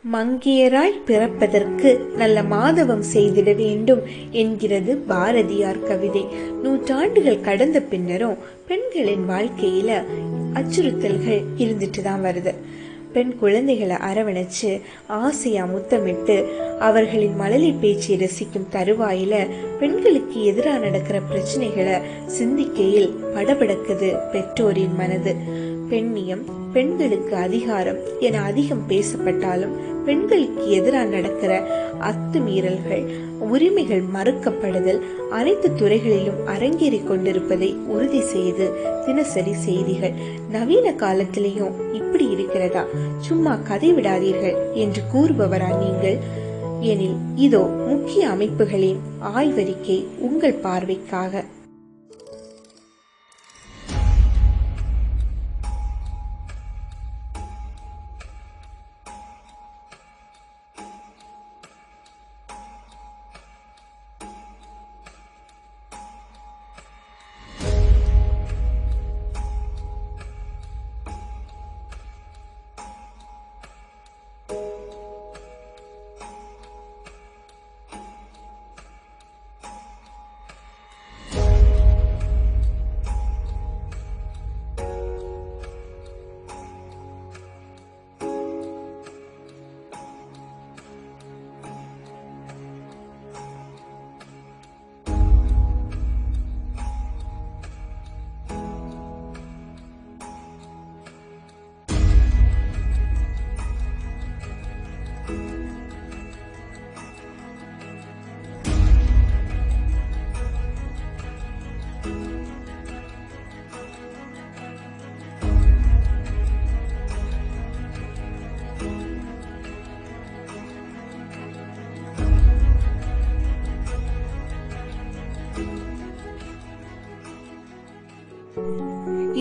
மங்கையராய் பிறப்பதற்கு நல்ல மாதவம் செய்திட வேண்டும் என்கிறது பாரதியார் கவிதை. நூற்றாண்டுகள் கடந்த பின்னரும் பெண்களின் வாழ்க்கையில அச்சுறுத்தல்கள் இருந்துட்டு தான் வருது. பெண் குழந்தைகளை அரவணைச்சு ஆசையா முத்தமிட்டு அவர்களின் மழலை பேச்சை ரசிக்கும் தருவாயில பெண்களுக்கு எதிராக நடக்கிற பிரச்சனைகளை சிந்திக்கையில் படபடக்குது பெற்றோரின் மனது. பெண்ணியம், பெண்களுக்கு அதிகாரம் என அதிகம் பேசப்பட்டாலும் பெண்களுக்கு எதிராக நடக்கிற அத்துமீறல்கள், உரிமைகள் மறுக்கப்படுதல் அனைத்து துறைகளிலும் அரங்கேறி கொண்டிருப்பதை உறுதி செய்து தினசரி செய்திகள். நவீன காலத்திலையும் இப்படி இருக்கிறதா, சும்மா கதை விடாதீர்கள் என்று கூறுபவரா நீங்கள்? எனில் இதோ முக்கிய அமைப்புகளின் ஆய்வறிக்கை உங்கள் பார்வைக்காக.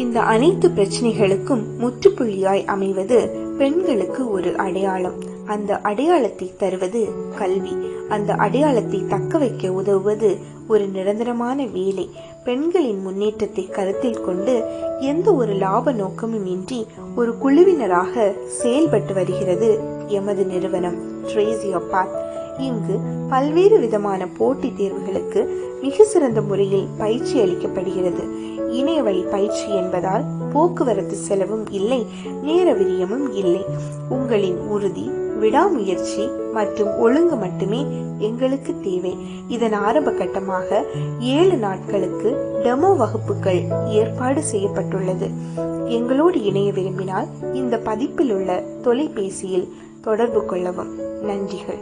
இந்த அனைத்து பிரச்சனைகளுக்கும் முற்றுப்புள்ளியாய் அமைவது பெண்களுக்கு ஒரு அடையாளம். அந்த அடையாளத்தை தருவது கல்வி. அந்த அடையாளத்தை தக்க வைக்க உதவுவது ஒரு நிரந்தரமான வேலை. பெண்களின் முன்னேற்றத்தை கருத்தில் கொண்டு எந்த ஒரு லாப நோக்கமும் இன்றி ஒரு குழுவினராக செயல்பட்டு வருகிறது எமது நிறுவனம் ட்ரேஸ் யுவர் பாத். இங்கு பல்வேறு விதமான போட்டித் தேர்வுகளுக்கு மிக சிறந்த முறையில் பயிற்சி அளிக்கப்படுகிறது. இணைய வழி பயிற்சி என்பதால் போக்குவரத்து செலவும் இல்லை, நேர விரயமும் இல்லை. உங்களின் உறுதி, விடாமுயற்சி மற்றும் ஒழுங்கு மட்டுமே எங்களுக்கு தேவை. இதன் ஆரம்ப கட்டமாக 7 நாட்களுக்கு டெமோ வகுப்புகள் ஏற்பாடு செய்யப்பட்டுள்ளது. எங்களோடு இணைய விரும்பினால் இந்த பதிப்பில் உள்ள தொலைபேசியில் தொடர்பு கொள்ளவும். நன்றிகள்.